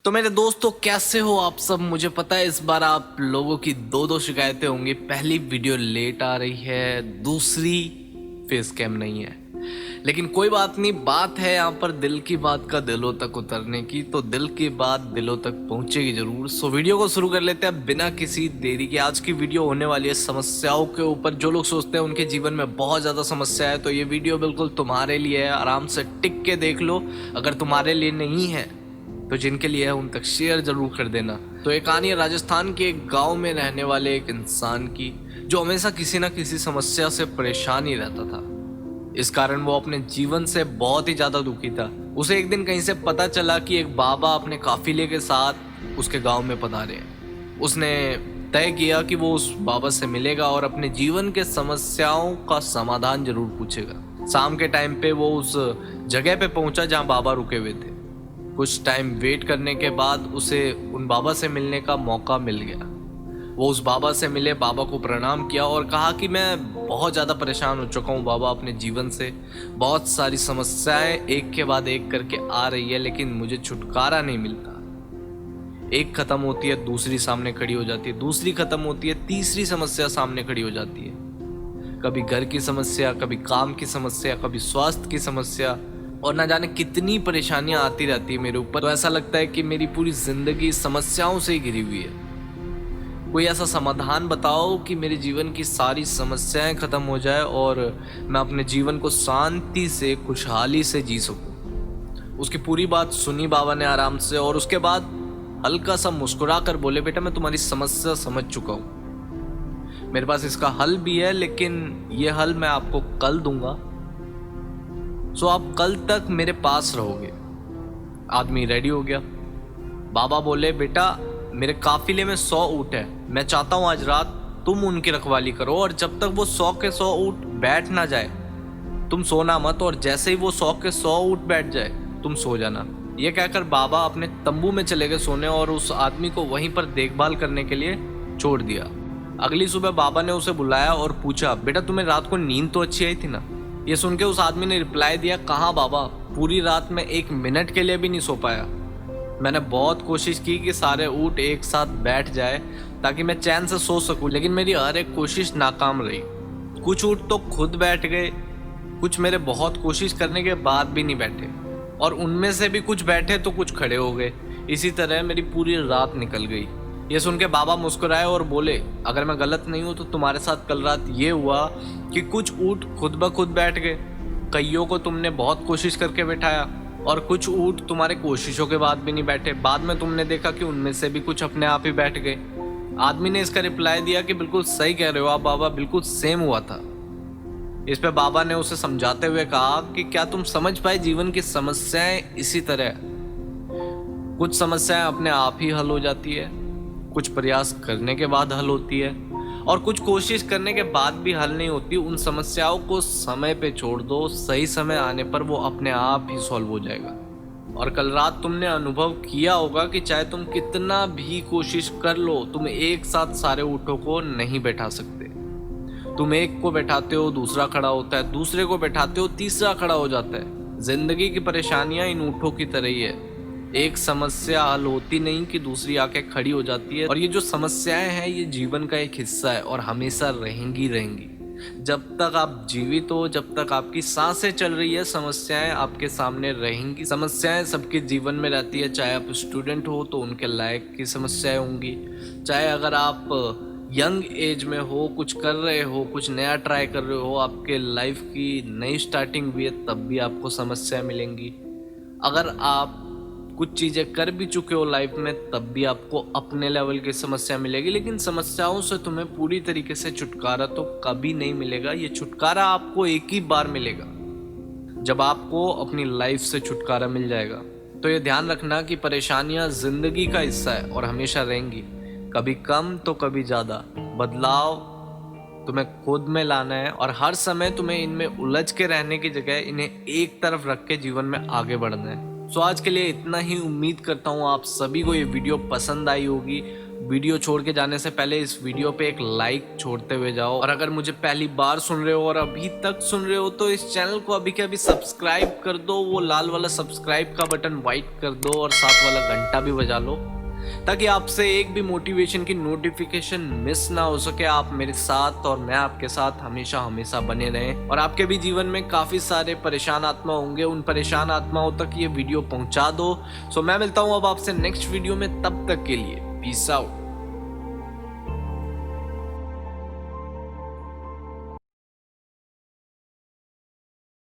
तो मेरे दोस्तों कैसे हो आप सब। मुझे पता है इस बार आप लोगों की दो शिकायतें होंगी। पहली वीडियो लेट आ रही है, दूसरी फेस कैम नहीं है। लेकिन कोई बात नहीं, बात है यहाँ पर दिल की बात का दिलों तक उतरने की, तो दिल की बात दिलों तक पहुंचेगी जरूर। सो वीडियो को शुरू कर लेते हैं बिना किसी देरी के। आज की वीडियो होने वाली है समस्याओं के ऊपर। जो लोग सोचते हैं उनके जीवन में बहुत ज़्यादा समस्या है, तो ये वीडियो बिल्कुल तुम्हारे लिए है। आराम से टिक के देख लो। अगर तुम्हारे लिए नहीं है तो जिनके लिए है उन तक शेयर जरूर कर देना। तो एक कहानी है राजस्थान के एक गांव में रहने वाले एक इंसान की, जो हमेशा किसी ना किसी समस्या से परेशान ही रहता था। इस कारण वो अपने जीवन से बहुत ही ज्यादा दुखी था। उसे एक दिन कहीं से पता चला कि एक बाबा अपने काफिले के साथ उसके गांव में पधारे हैं। उसने तय किया कि वो उस बाबा से मिलेगा और अपने जीवन के समस्याओं का समाधान जरूर पूछेगा। शाम के टाइम पे वो उस जगह पे पहुंचा जहां बाबा रुके हुए थे। कुछ टाइम वेट करने के बाद उसे उन बाबा से मिलने का मौका मिल गया। वो उस बाबा से मिले, बाबा को प्रणाम किया और कहा कि मैं बहुत ज़्यादा परेशान हो चुका हूँ बाबा अपने जीवन से। बहुत सारी समस्याएं एक के बाद एक करके आ रही है, लेकिन मुझे छुटकारा नहीं मिलता। एक खत्म होती है, दूसरी सामने खड़ी हो जाती है, दूसरी खत्म होती है, तीसरी समस्या सामने खड़ी हो जाती है। कभी घर की समस्या, कभी काम की समस्या, कभी स्वास्थ्य की समस्या, और ना जाने कितनी परेशानियां आती रहती है मेरे ऊपर। तो ऐसा लगता है कि मेरी पूरी जिंदगी समस्याओं से ही घिरी हुई है। कोई ऐसा समाधान बताओ कि मेरे जीवन की सारी समस्याएं खत्म हो जाए और मैं अपने जीवन को शांति से, खुशहाली से जी सकूं। उसकी पूरी बात सुनी बाबा ने आराम से, और उसके बाद हल्का सा मुस्कुरा कर बोले, बेटा मैं तुम्हारी समस्या समझ चुका हूं, मेरे पास इसका हल भी है, लेकिन ये हल मैं आपको कल दूंगा। सो आप कल तक मेरे पास रहोगे। आदमी रेडी हो गया। बाबा बोले, बेटा मेरे काफिले में 100 ऊँट है, मैं चाहता हूं आज रात तुम उनकी रखवाली करो, और जब तक वो 100 के 100 ऊँट बैठ ना जाए तुम सोना मत, और जैसे ही वो 100 के 100 ऊँट बैठ जाए तुम सो जाना। ये कहकर बाबा अपने तंबू में चले गए सोने, और उस आदमी को वहीं पर देखभाल करने के लिए छोड़ दिया। अगली सुबह बाबा ने उसे बुलाया और पूछा, बेटा तुम्हें रात को नींद तो अच्छी आई थी ना? ये सुन के उस आदमी ने रिप्लाई दिया, कहाँ बाबा, पूरी रात में 1 मिनट के लिए भी नहीं सो पाया। मैंने बहुत कोशिश की कि सारे ऊँट एक साथ बैठ जाए ताकि मैं चैन से सो सकूं, लेकिन मेरी हर एक कोशिश नाकाम रही। कुछ ऊँट तो खुद बैठ गए, कुछ मेरे बहुत कोशिश करने के बाद भी नहीं बैठे, और उनमें से भी कुछ बैठे तो कुछ खड़े हो गए। इसी तरह मेरी पूरी रात निकल गई। ये सुन के बाबा मुस्कुराए और बोले, अगर मैं गलत नहीं हूं तो तुम्हारे साथ कल रात ये हुआ कि कुछ ऊँट खुद ब खुद बैठ गए, कईयों को तुमने बहुत कोशिश करके बैठाया, और कुछ ऊँट तुम्हारे कोशिशों के बाद भी नहीं बैठे। बाद में तुमने देखा कि उनमें से भी कुछ अपने आप ही बैठ गए। आदमी ने इसका रिप्लाई दिया कि बिल्कुल सही कह रहे हो आप बाबा, बिल्कुल सेम हुआ था। इस पे बाबा ने उसे समझाते हुए कहा कि क्या तुम समझ पाए, जीवन की समस्याएं इसी तरह, कुछ समस्याएं अपने आप ही हल हो जाती है, कुछ प्रयास करने के बाद हल होती है, और कुछ कोशिश करने के बाद भी हल नहीं होती। उन समस्याओं को समय पे छोड़ दो, सही समय आने पर वो अपने आप ही सॉल्व हो जाएगा। और कल रात तुमने अनुभव किया होगा कि चाहे तुम कितना भी कोशिश कर लो, तुम एक साथ सारे ऊँटों को नहीं बैठा सकते। तुम एक को बैठाते हो, दूसरा खड़ा होता है, दूसरे को बैठाते हो, तीसरा खड़ा हो जाता है। जिंदगी की परेशानियां इन ऊँटों की तरह ही है। एक समस्या हल होती नहीं कि दूसरी आके खड़ी हो जाती है, और ये जो समस्याएं हैं ये जीवन का एक हिस्सा है और हमेशा रहेंगी। जब तक आप जीवित हो, जब तक आपकी सांसें चल रही है, समस्याएं आपके सामने रहेंगी। समस्याएं सबके जीवन में रहती है। चाहे आप स्टूडेंट हो तो उनके लायक की समस्याएं होंगी, चाहे अगर आप यंग एज में हो, कुछ कर रहे हो, कुछ नया ट्राई कर रहे हो, आपके लाइफ की नई स्टार्टिंग हुई है, तब भी आपको समस्याएं मिलेंगी। अगर आप कुछ चीज़ें कर भी चुके हो लाइफ में, तब भी आपको अपने लेवल की समस्या मिलेगी। लेकिन समस्याओं से तुम्हें पूरी तरीके से छुटकारा तो कभी नहीं मिलेगा। ये छुटकारा आपको एक ही बार मिलेगा, जब आपको अपनी लाइफ से छुटकारा मिल जाएगा। तो ये ध्यान रखना कि परेशानियां जिंदगी का हिस्सा है और हमेशा रहेंगी, कभी कम तो कभी ज़्यादा। बदलाव तुम्हें खुद में लाना है, और हर समय तुम्हें इनमें उलझ के रहने की जगह इन्हें एक तरफ रख के जीवन में आगे बढ़ना है। सो आज के लिए इतना ही। उम्मीद करता हूँ आप सभी को ये वीडियो पसंद आई होगी। वीडियो छोड़ के जाने से पहले इस वीडियो पे एक लाइक छोड़ते हुए जाओ, और अगर मुझे पहली बार सुन रहे हो और अभी तक सुन रहे हो तो इस चैनल को अभी के अभी सब्सक्राइब कर दो। वो लाल वाला सब्सक्राइब का बटन वाइट कर दो और साथ वाला घंटा भी बजा लो, ताकि आपसे एक भी मोटिवेशन की नोटिफिकेशन मिस ना हो सके। आप मेरे साथ और मैं आपके साथ हमेशा हमेशा बने रहें, और आपके भी जीवन में काफी सारे परेशान आत्मा होंगे, उन परेशान आत्माओं तक ये वीडियो पहुंचा दो। सो मैं मिलता हूं अब आपसे नेक्स्ट वीडियो में, तब तक के लिए पीस आउट।